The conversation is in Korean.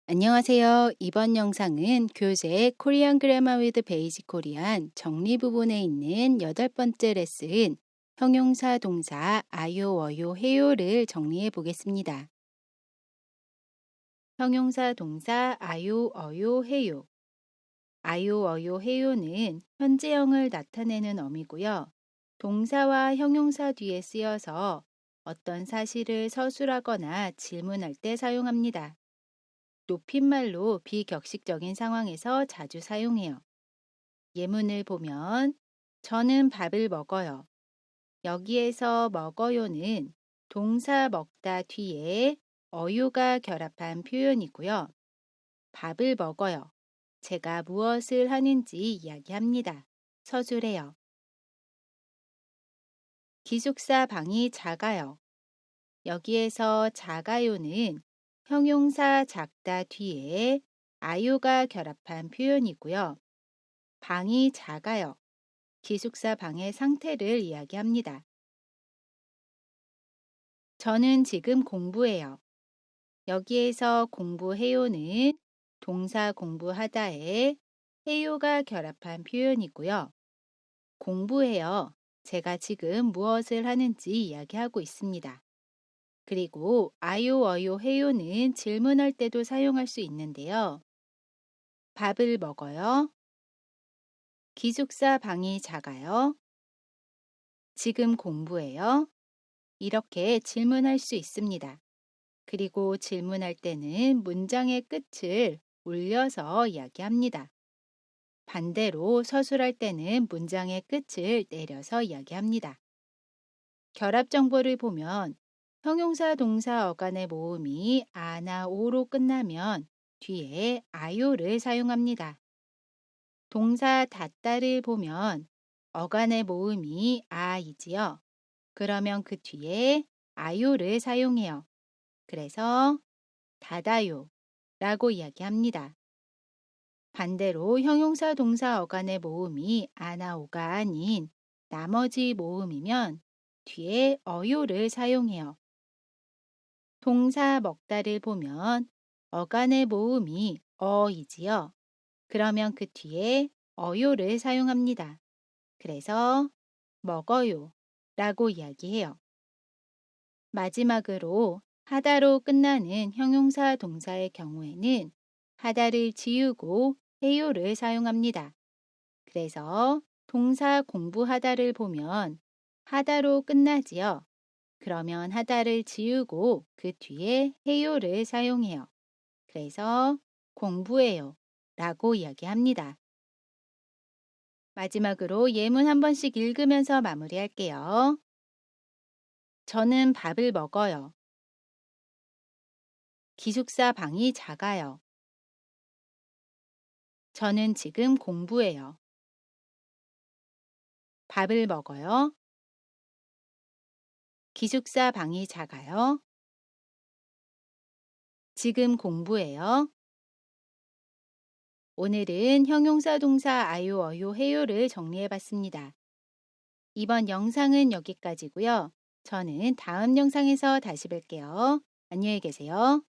안녕하세요. 이번 영상은 교재 코리안 그래머 위드 베이직 코리안 정리 부분에 있는 여덟 번째 레슨 형용사 동사 아요, 워요, 해요를 정리해 보겠습니다. 형용사 동사 아요, 어요, 해요. 아요, 어요, 해요는 현재형을 나타내는 어미고요. 동사와 형용사 뒤에 쓰여서 어떤 사실을 서술하거나 질문할 때 사용합니다. 높임말로 비격식적인 상황에서 자주 사용해요. 예문을 보면 저는 밥을 먹어요. 여기에서 먹어요는 동사 먹다 뒤에 어요가 결합한 표현이고요. 밥을 먹어요. 제가 무엇을 하는지 이야기합니다. 서술해요. 기숙사 방이 작아요. 여기에서 작아요는 형용사 작다 뒤에 아요가 결합한 표현이고요. 방이 작아요. 기숙사 방의 상태를 이야기합니다. 저는 지금 공부해요. 여기에서 공부해요는 동사 공부하다에 해요가 결합한 표현이고요. 공부해요. 제가 지금 무엇을 하는지 이야기하고 있습니다. 그리고 아요, 어요, 해요는 질문할 때도 사용할 수 있는데요. 밥을 먹어요. 기숙사 방이 작아요. 지금 공부해요. 이렇게 질문할 수 있습니다. 그리고 질문할 때는 문장의 끝을 올려서 이야기합니다. 반대로 서술할 때는 문장의 끝을 내려서 이야기합니다. 결합 정보를 보면 형용사 동사 어간의 모음이 아나 오로 끝나면 뒤에 아요를 사용합니다. 동사 닫다를 보면 어간의 모음이 아이지요. 그러면 그 뒤에 아요를 사용해요. 그래서 닫아요 라고 이야기합니다. 반대로 형용사 동사 어간의 모음이 아나 오가 아닌 나머지 모음이면 뒤에 어요를 사용해요. 동사 먹다를 보면 어간의 모음이 어이지요. 그러면 그 뒤에 어요를 사용합니다. 그래서 먹어요 라고 이야기해요. 마지막으로 하다로 끝나는 형용사 동사의 경우에는 하다를 지우고 해요를 사용합니다. 그래서 동사 공부하다를 보면 하다로 끝나지요. 그러면 하다를 지우고 그 뒤에 해요를 사용해요. 그래서 공부해요 라고 이야기합니다. 마지막으로 예문 한 번씩 읽으면서 마무리할게요. 저는 밥을 먹어요. 기숙사 방이 작아요. 저는 지금 공부해요. 밥을 먹어요. 기숙사 방이 작아요. 지금 공부해요. 오늘은 형용사 동사 아요, 어요, 해요를 정리해 봤습니다. 이번 영상은 여기까지고요. 저는 다음 영상에서 다시 뵐게요. 안녕히 계세요.